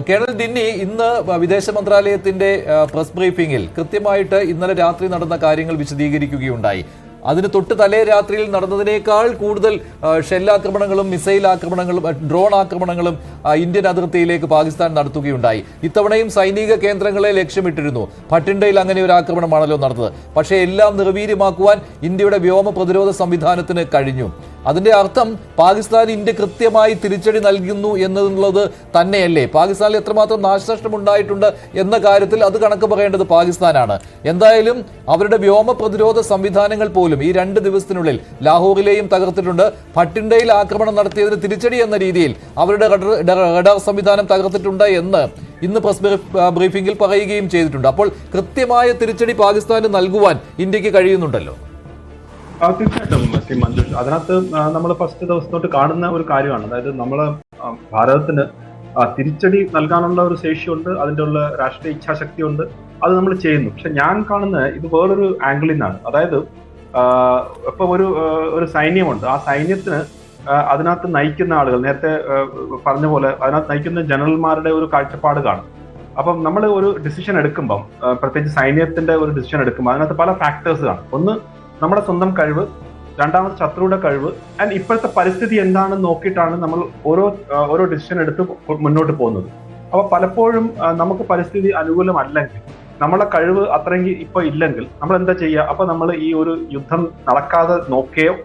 Colonel ദിന്നി ഇന്ന് വിദേശ മന്ത്രാലയത്തിന്റെ പ്രസ് ബ്രീഫിംഗിൽ കൃത്യമായിട്ട് ഇന്നലെ രാത്രി നടന്ന കാര്യങ്ങൾ വിശദീകരിക്കുകയുണ്ടായി. അതിന് തൊട്ട് തലേ രാത്രിയിൽ നടന്നതിനേക്കാൾ കൂടുതൽ ഷെല്ലാക്രമണങ്ങളും മിസൈൽ ആക്രമണങ്ങളും ഡ്രോൺ ആക്രമണങ്ങളും ഇന്ത്യൻ അതിർത്തിയിലേക്ക് പാകിസ്ഥാൻ നടത്തുകയുണ്ടായി. ഇത്തവണയും സൈനിക കേന്ദ്രങ്ങളെ ലക്ഷ്യമിട്ടിരുന്നു. ഭട്ടിൻഡയിൽ അങ്ങനെ ഒരു ആക്രമണമാണല്ലോ നടന്നത്. പക്ഷേ എല്ലാം നിർവീര്യമാക്കുവാൻ ഇന്ത്യയുടെ വ്യോമ പ്രതിരോധ സംവിധാനത്തിന് കഴിഞ്ഞു. അതിന്റെ അർത്ഥം പാകിസ്ഥാൻ ഇന്ത്യ കൃത്യമായി തിരിച്ചടി നൽകുന്നു എന്നുള്ളത് തന്നെയല്ലേ? പാകിസ്ഥാനിൽ എത്രമാത്രം നാശനഷ്ടം ഉണ്ടായിട്ടുണ്ട് എന്ന കാര്യത്തിൽ അത് കണക്ക് പറയേണ്ടത് പാകിസ്ഥാനാണ്. എന്തായാലും അവരുടെ വ്യോമ പ്രതിരോധ സംവിധാനങ്ങൾ പോലും ഈ 2 ദിവസത്തിനുള്ളിൽ ലാഹോറിലെയും തകർത്തിട്ടുണ്ട്. ഭട്ടിൻഡയിൽ ആക്രമണം നടത്തിയതിന് തിരിച്ചടി എന്ന രീതിയിൽ അവരുടെ റഡാർ സംവിധാനം തകർത്തിട്ടുണ്ട് എന്ന് ഇന്ന് പ്രസ് ബ്രീഫിംഗിൽ പറയുകയും ചെയ്തിട്ടുണ്ട്. അപ്പോൾ കൃത്യമായ തിരിച്ചടി പാകിസ്ഥാന് നൽകുവാൻ ഇന്ത്യക്ക് കഴിയുന്നുണ്ടല്ലോ. തീർച്ചയായിട്ടും ശ്രീ മഞ്ജുഷ്, അതിനകത്ത് നമ്മൾ ഫസ്റ്റ് ദിവസം തൊട്ട് കാണുന്ന ഒരു കാര്യമാണ്. അതായത് നമ്മള് ഭാരതത്തിന് തിരിച്ചടി നൽകാനുള്ള ഒരു ശേഷിയുണ്ട്, അതിൻ്റെ ഉള്ള രാഷ്ട്രീയ ഇച്ഛാശക്തിയുണ്ട്, അത് നമ്മൾ ചെയ്യുന്നു. പക്ഷെ ഞാൻ കാണുന്ന ഇത് വേറൊരു ആംഗിളിൽ നിന്നാണ്. അതായത് ഇപ്പൊ ഒരു സൈന്യമുണ്ട്. ആ സൈന്യത്തിന് അതിനകത്ത് നയിക്കുന്ന ആളുകൾ, നേരത്തെ പറഞ്ഞ പോലെ അതിനകത്ത് നയിക്കുന്ന ജനറൽമാരുടെ ഒരു കാഴ്ചപ്പാട് കാണും. അപ്പം നമ്മൾ ഒരു ഡിസിഷൻ എടുക്കുമ്പം, പ്രത്യേകിച്ച് സൈന്യത്തിന്റെ ഒരു ഡിസിഷൻ എടുക്കുമ്പോൾ അതിനകത്ത് പല ഫാക്ടേഴ്സ് കാണും. ഒന്ന് നമ്മുടെ സ്വന്തം കഴിവ്, രണ്ടാമത് ശത്രുയുടെ കഴിവ്, ആൻഡ് ഇപ്പോഴത്തെ പരിസ്ഥിതി എന്താണെന്ന് നോക്കിയിട്ടാണ് നമ്മൾ ഓരോ ഡിസിഷൻ എടുത്ത് മുന്നോട്ട് പോകുന്നത്. അപ്പൊ പലപ്പോഴും നമുക്ക് പരിസ്ഥിതി അനുകൂലമല്ലെങ്കിൽ, നമ്മളെ കഴിവ് അത്രയെങ്കിൽ ഇപ്പൊ ഇല്ലെങ്കിൽ നമ്മൾ എന്താ ചെയ്യുക? അപ്പൊ നമ്മൾ ഈ ഒരു യുദ്ധം നടക്കാതെ നോക്കുകയോ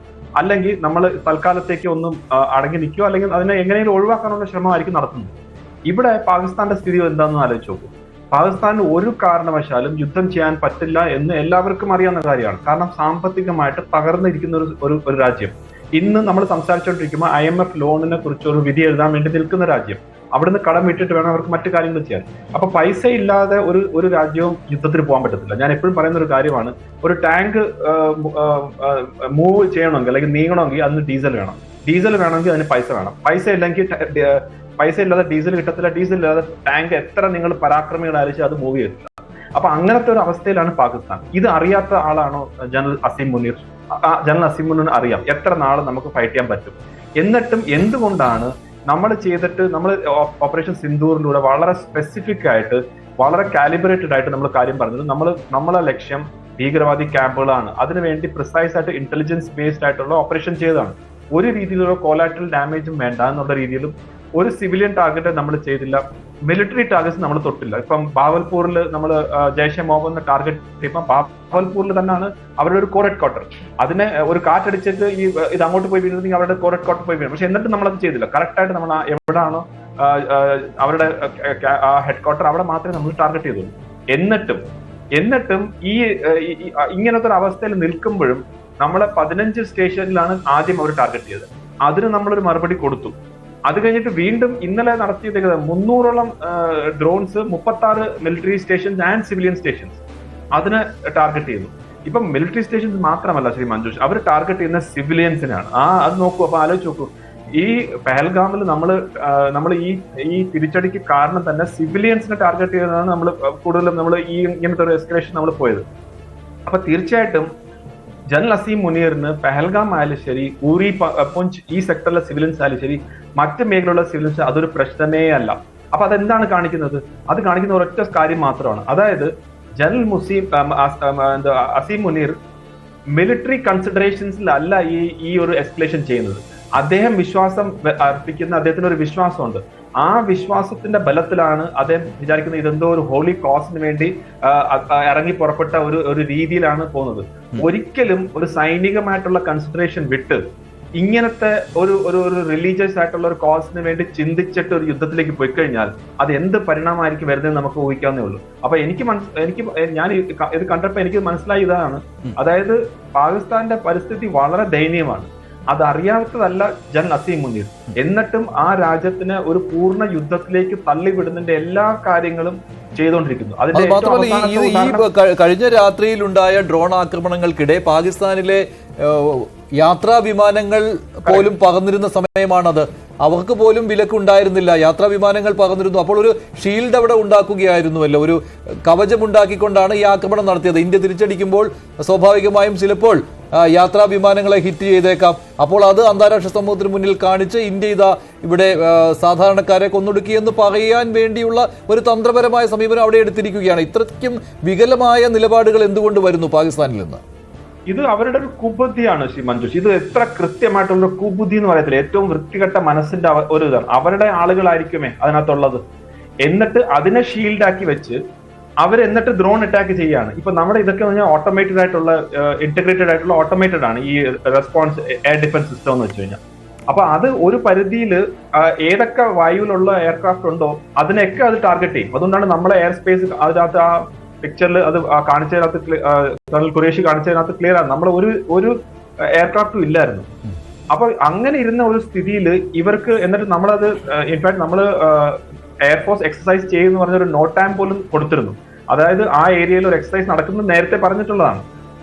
അല്ലെങ്കിൽ നമ്മൾ തൽക്കാലത്തേക്ക് ഒന്നും അടങ്ങി നിൽക്കുകയോ അല്ലെങ്കിൽ അതിനെ എങ്ങനെയെങ്കിലും ഒഴിവാക്കാനുള്ള ശ്രമമായിരിക്കും നടത്തുന്നത്. ഇവിടെ പാകിസ്ഥാന്റെ സ്ഥിതി എന്താണെന്ന് ആലോചിച്ച് നോക്കൂ. പാകിസ്ഥാനിന് ഒരു കാരണവശാലും യുദ്ധം ചെയ്യാൻ പറ്റില്ല എന്ന് എല്ലാവർക്കും അറിയാവുന്ന കാര്യമാണ്. കാരണം സാമ്പത്തികമായിട്ട് തകർന്നിരിക്കുന്ന ഒരു രാജ്യം. ഇന്ന് നമ്മൾ സംസാരിച്ചുകൊണ്ടിരിക്കുമ്പോൾ IMF ലോണിനെ കുറിച്ച് ഒരു വിധി എഴുതാൻ വേണ്ടി നിൽക്കുന്ന രാജ്യം. അവിടുന്ന് കടം വിട്ടിട്ട് വേണം അവർക്ക് മറ്റു കാര്യങ്ങൾ ചെയ്യാൻ. അപ്പൊ പൈസ ഇല്ലാതെ ഒരു രാജ്യവും യുദ്ധത്തിന് പോകാൻ പറ്റത്തില്ല. ഞാൻ എപ്പോഴും പറയുന്ന ഒരു കാര്യമാണ്, ഒരു ടാങ്ക് മൂവ് ചെയ്യണമെങ്കിൽ അല്ലെങ്കിൽ നീങ്ങണമെങ്കിൽ അതിന് ഡീസൽ വേണം. ഡീസൽ വേണമെങ്കിൽ അതിന് പൈസ വേണം. പൈസ ഇല്ലാതെ ഡീസൽ കിട്ടത്തില്ല. ഡീസൽ ഇല്ലാതെ ടാങ്ക് എത്ര നിങ്ങൾ പരാക്രമികളായിരിക്കും അത് മൂവ് ചെയ്തിട്ടില്ല. അപ്പൊ അങ്ങനത്തെ ഒരു അവസ്ഥയിലാണ് പാകിസ്ഥാൻ. ഇത് അറിയാത്ത ആളാണോ ജനറൽ അസീം മുനീർ? ജനറൽ അസീം മുനീറിന് അറിയാം എത്ര നാൾ നമുക്ക് ഫൈറ്റ് ചെയ്യാൻ പറ്റും. എന്നിട്ടും എന്തുകൊണ്ടാണ് നമ്മൾ ഓപ്പറേഷൻ സിന്ദൂറിലൂടെ വളരെ സ്പെസിഫിക് ആയിട്ട്, വളരെ കാലിബ്രേറ്റഡ് ആയിട്ട് നമ്മൾ കാര്യം പറഞ്ഞത്, നമ്മളെ ലക്ഷ്യം ഭീകരവാദി ക്യാമ്പുകളാണ്. അതിനുവേണ്ടി പ്രിസൈസ് ആയിട്ട് ഇന്റലിജൻസ് ബേസ്ഡ് ആയിട്ടുള്ള ഓപ്പറേഷൻ ചെയ്തതാണ്. ഒരു രീതിയിലുള്ള കൊളാറ്ററൽ ഡാമേജും വേണ്ട എന്നുള്ള രീതിയിലും ഒരു സിവിലിയൻ ടാർഗറ്റ് നമ്മൾ ചെയ്തില്ല. മിലിറ്ററി ടാർഗറ്റ്സ് നമ്മൾ തൊട്ടില്ല. ഇപ്പം ബാവൽപൂരിൽ നമ്മൾ ജയ്ഷെ മുഹമ്മദ് ടാർഗറ്റ് ചെയ്യുമ്പോൾ ബാവൽപൂരിൽ തന്നെയാണ് അവരുടെ ഒരു കോർ ഹെഡ് ക്വാർട്ടർ. അതിനെ ഒരു കാറ്റടിച്ചിട്ട് ഇത് അങ്ങോട്ട് പോയി വീണിരുന്നെങ്കിൽ അവരുടെ കോർ ഹെഡ് ക്വാർട്ടർ പോയി വീണു. പക്ഷെ എന്നിട്ട് നമ്മളത് ചെയ്തില്ല. കറക്റ്റായിട്ട് നമ്മൾ എവിടെയാണോ അവരുടെ ഹെഡ് ക്വാർട്ടർ അവിടെ മാത്രമേ നമ്മൾ ടാർഗറ്റ് ചെയ്തുള്ളൂ. എന്നിട്ടും ഈ ഇങ്ങനത്തെ ഒരു അവസ്ഥയിൽ നിൽക്കുമ്പോഴും നമ്മളെ 15 സ്റ്റേഷനിലാണ് ആദ്യം അവർ ടാർഗറ്റ് ചെയ്തത്. അതിന് നമ്മളൊരു മറുപടി കൊടുത്തു. അത് കഴിഞ്ഞിട്ട് വീണ്ടും ഇന്നലെ നടത്തിയത് 300ഓളം drones 36 military stations and civilian stations അതിനെ ടാർഗറ്റ് ചെയ്തു. ഇപ്പം മിലിറ്ററി സ്റ്റേഷൻസ് മാത്രമല്ല ശ്രീ മഞ്ജുഷ്, അവർ ടാർഗറ്റ് ചെയ്യുന്ന സിവിലിയൻസിനാണ്. അത് നോക്കൂ. അപ്പൊ ആലോചിച്ച് നോക്കൂ, ഈ പെഹൽഗാമിൽ നമ്മൾ ഈ തിരിച്ചടിക്ക് കാരണം തന്നെ സിവിലിയൻസിനെ ടാർഗറ്റ് ചെയ്തതാണ്. കൂടുതലും നമ്മൾ ഇങ്ങനത്തെ ഒരു എസ്കലേഷൻ നമ്മൾ പോയത്. അപ്പൊ തീർച്ചയായിട്ടും ജനറൽ അസീം മുനീറിന് പെഹൽഗാം ആയാലും ശരി, ഉറി പുഞ്ച് ഈ സെക്ടറിലെ സിവിലിയൻസ് ആയാലും ശരി, മറ്റ് മേഖലയിലുള്ള സിവിലിയൻസ് അതൊരു പ്രശ്നമേ അല്ല. അപ്പൊ അതെന്താണ് കാണിക്കുന്നത്? അത് കാണിക്കുന്ന ഒരൊറ്റ കാര്യം മാത്രമാണ്. അതായത് ജനറൽ അസീം മുനീർ മിലിറ്ററി കൺസിഡറേഷൻസിലല്ല ഈ ഒരു എസ്കലേഷൻ ചെയ്യുന്നത്. അദ്ദേഹം വിശ്വാസം അർപ്പിക്കുന്ന അദ്ദേഹത്തിന് ഒരു വിശ്വാസമുണ്ട്. ആ വിശ്വാസത്തിന്റെ ബലത്തിലാണ് അദ്ദേഹം വിചാരിക്കുന്നത് ഇതെന്തോ ഒരു ഹോളി കോസിന് വേണ്ടി ഇറങ്ങി പുറപ്പെട്ട ഒരു രീതിയിലാണ് പോകുന്നത്. ഒരിക്കലും ഒരു സൈനികമായിട്ടുള്ള കൺസിഡറേഷൻ വിട്ട് ഇങ്ങനത്തെ ഒരു റിലീജിയസ് ആയിട്ടുള്ള ഒരു കോസിന് വേണ്ടി ചിന്തിച്ചിട്ട് ഒരു യുദ്ധത്തിലേക്ക് പോയി കഴിഞ്ഞാൽ അത് എന്ത് പരിണാമമായിരിക്കും വരുന്നത് നമുക്ക് ഊഹിക്കാവുന്നേ ഉള്ളൂ. അപ്പൊ ഞാൻ ഇത് കണ്ടപ്പോ എനിക്ക് മനസ്സിലായി ഇതാണ്. അതായത് പാകിസ്ഥാന്റെ പരിസ്ഥിതി വളരെ ദയനീയമാണ്. അതറിയാത്തതല്ല ജനറൽ അസീം മുനീർ. എന്നിട്ടും ആ രാജ്യത്തിന് ഒരു പൂർണ്ണ യുദ്ധത്തിലേക്ക് തള്ളിവിടുന്നതിന്റെ എല്ലാ കാര്യങ്ങളും ചെയ്തുകൊണ്ടിരിക്കുന്നു. കഴിഞ്ഞ രാത്രിയിലുണ്ടായ ഡ്രോൺ ആക്രമണങ്ങൾക്കിടെ പാകിസ്ഥാനിലെ യാത്രാ വിമാനങ്ങൾ പോലും പറന്നിരുന്ന സമയമാണത്. അവർക്ക് പോലും വിലക്കുണ്ടായിരുന്നില്ല, യാത്രാ വിമാനങ്ങൾ പറന്നിരുന്നു. അപ്പോൾ ഒരു ഷീൽഡ് അവിടെ ഉണ്ടാക്കുകയായിരുന്നുവല്ലോ, ഒരു കവചം ഉണ്ടാക്കിക്കൊണ്ടാണ് ഈ ആക്രമണം നടത്തിയത്. ഇന്ത്യ തിരിച്ചടിക്കുമ്പോൾ സ്വാഭാവികമായും ചിലപ്പോൾ യാത്രാ വിമാനങ്ങളെ ഹിറ്റ് ചെയ്തേക്കാം. അപ്പോൾ അത് അന്താരാഷ്ട്ര സമൂഹത്തിന് മുന്നിൽ കാണിച്ച് ഇന്ത്യ ഇതാ ഇവിടെ സാധാരണക്കാരെ കൊന്നൊടുക്കിയെന്ന് പറയാൻ വേണ്ടിയുള്ള ഒരു തന്ത്രപരമായ സമീപനം അവിടെ എടുത്തിരിക്കുകയാണ്. ഇത്രയ്ക്കും വികലമായ നിലപാടുകൾ എന്തുകൊണ്ട് വരുന്നു പാകിസ്ഥാനിൽ നിന്ന്? ഇത് അവരുടെ ഒരു കുബുദ്ധിയാണ് ശ്രീ മഞ്ജുഷ്. ഇത് എത്ര കൃത്യമായിട്ടുള്ള കുബുദ്ധി എന്ന് പറയത്തില്ല, ഏറ്റവും വൃത്തികെട്ട മനസ്സിന്റെ ഒരു ഇതാണ്. അവരുടെ ആളുകളായിരിക്കുമേ അതിനകത്തുള്ളത്. എന്നിട്ട് അതിനെ ഷീൽഡാക്കി വെച്ച് എന്നിട്ട് ഡ്രോൺ അറ്റാക്ക് ചെയ്യാണ്. ഇപ്പൊ നമ്മുടെ ഇതൊക്കെ പറഞ്ഞാൽ ഓട്ടോമേറ്റഡ് ആയിട്ടുള്ള ഇന്റഗ്രേറ്റഡ് ആയിട്ടുള്ള ഓട്ടോമേറ്റഡ് ആണ് ഈ റെസ്പോൺസ് എയർ ഡിഫൻസ് സിസ്റ്റം എന്ന് വെച്ച് കഴിഞ്ഞാൽ. അപ്പൊ അത് ഒരു പരിധിയിൽ ഏതൊക്കെ വായുവിലുള്ള എയർക്രാഫ്റ്റ് ഉണ്ടോ അതിനെയൊക്കെ അത് ടാർഗറ്റ് ചെയ്യും. അതുകൊണ്ടാണ് നമ്മളെ എയർ സ്പേസ് അതിനകത്ത് ആ പിക്ചറിൽ അത് കാണിച്ചതിനകത്ത് കേണൽ ഖുറേഷി കാണിച്ചതിനകത്ത് ക്ലിയർ ആണ്, നമ്മൾ ഒരു എയർക്രാഫ്റ്റും ഇല്ലായിരുന്നു. അപ്പൊ അങ്ങനെ ഇരുന്ന ഒരു സ്ഥിതിയിൽ ഇവർക്ക് എന്നിട്ട് നമ്മളത് ഇൻഫാക്ട് നമ്മൾ എയർഫോഴ്സ് എക്സസൈസ് ചെയ്യുന്ന പറഞ്ഞൊരു നോ ടൈം പോലും കൊടുത്തിരുന്നു. അതായത് ആ ഏരിയയിൽ ഒരു എക്സസൈസ് നടക്കുന്നത് നേരത്തെ പറഞ്ഞിട്ടുള്ളതാണ്.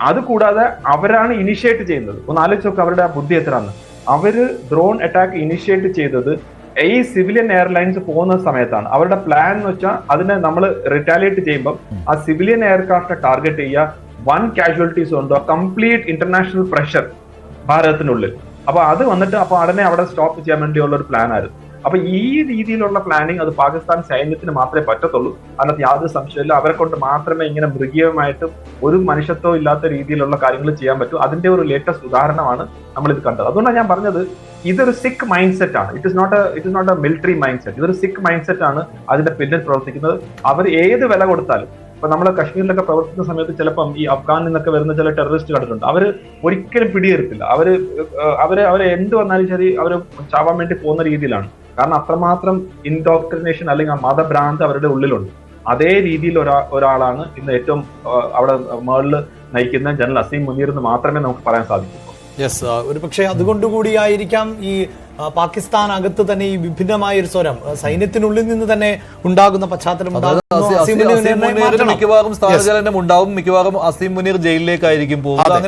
അതുകൂടാതെ അവരാണ് ഇനിഷ്യേറ്റ് ചെയ്യുന്നത്. ഒന്ന് ആലോചിച്ച് നോക്കുക അവരുടെ ആ ബുദ്ധി എത്രയാണ്. അവര് ഡ്രോൺ അറ്റാക്ക് ഇനിഷ്യേറ്റ് ചെയ്തത് ഈ സിവിലിയൻ എയർലൈൻസ് പോകുന്ന സമയത്താണ്. അവരുടെ പ്ലാൻ എന്ന് വെച്ചാൽ അതിനെ നമ്മൾ റിറ്റാലിയേറ്റ് ചെയ്യുമ്പോൾ ആ സിവിലിയൻ എയർക്രാഫ്റ്റ് ടാർഗറ്റ് ചെയ്യുക, 1 കാഷ്വാലിറ്റീസ് ഉണ്ടോ, കംപ്ലീറ്റ് ഇന്റർനാഷണൽ പ്രഷർ ഭാരതത്തിനുള്ളിൽ. അപ്പൊ അത് വന്നിട്ട് അപ്പൊ ഉടനെ അവിടെ സ്റ്റോപ്പ് ചെയ്യാൻ വേണ്ടിയുള്ള ഒരു പ്ലാൻ ആയിരുന്നു. അപ്പൊ ഈ രീതിയിലുള്ള പ്ലാനിങ് അത് പാകിസ്ഥാൻ സൈന്യത്തിന് മാത്രമേ പറ്റത്തുള്ളൂ. അതിനകത്ത് യാതൊരു സംശയമില്ല. അവരെ കൊണ്ട് മാത്രമേ ഇങ്ങനെ മൃഗീയമായിട്ടും ഒരു മനുഷ്യത്വം ഇല്ലാത്ത രീതിയിലുള്ള കാര്യങ്ങൾ ചെയ്യാൻ പറ്റൂ. അതിന്റെ ഒരു ലേറ്റസ്റ്റ് ഉദാഹരണമാണ് നമ്മൾ ഇത് കണ്ടത്. അതുകൊണ്ടാണ് ഞാൻ പറഞ്ഞത് ഇതൊരു സിക്ക് മൈൻഡ് സെറ്റ് ആണ്. It is not a military mind set. ഇതൊരു സിക്ക് മൈൻഡ് സെറ്റ് ആണ് അതിന്റെ പിന്നിൽ പ്രവർത്തിക്കുന്നത്. അവർ ഏത് വില കൊടുത്താലും, ഇപ്പൊ നമ്മൾ കശ്മീരിലൊക്കെ പ്രവർത്തിക്കുന്ന സമയത്ത് ചിലപ്പം ഈ അഫ്ഗാനിൽ നിന്നൊക്കെ വരുന്ന ചില ടെററിസ്റ്റ് കണ്ടിട്ടുണ്ട്. അവര് ഒരിക്കലും പിടിയെടുത്തില്ല. അവരെ എന്ത് വന്നാലും ശരി അവര് ചാവാൻ വേണ്ടി പോകുന്ന രീതിയിലാണ്. കാരണം അത്രമാത്രം ഇൻഡോക്ട്രിനേഷൻ അല്ലെങ്കിൽ ആ മതഭ്രാന്ത് അവരുടെ ഉള്ളിലുണ്ട്. അതേ രീതിയിൽ ഒരാളാണ് ഇന്ന് ഏറ്റവും അവിടെ മേളിൽ നയിക്കുന്ന ജനറൽ അസീം മുനീർ എന്ന് മാത്രമേ നമുക്ക് പറയാൻ സാധിക്കൂ. യെസ്, ഒരു പക്ഷേ അതുകൊണ്ടുകൂടിയായിരിക്കാം ഈ പാകിസ്ഥാൻ അകത്ത് തന്നെ ഈ വിഭിന്നമായ ഒരു സ്വരം സൈന്യത്തിനുള്ളിൽ നിന്ന് തന്നെ ഉണ്ടാകുന്ന പശ്ചാത്തലം. മിക്കവാറും സ്ഥാനചലനം ഉണ്ടാവും. മിക്കവാറും അസീം മുനീർ ജയിലിലേക്കായിരിക്കും പോകുന്നത്.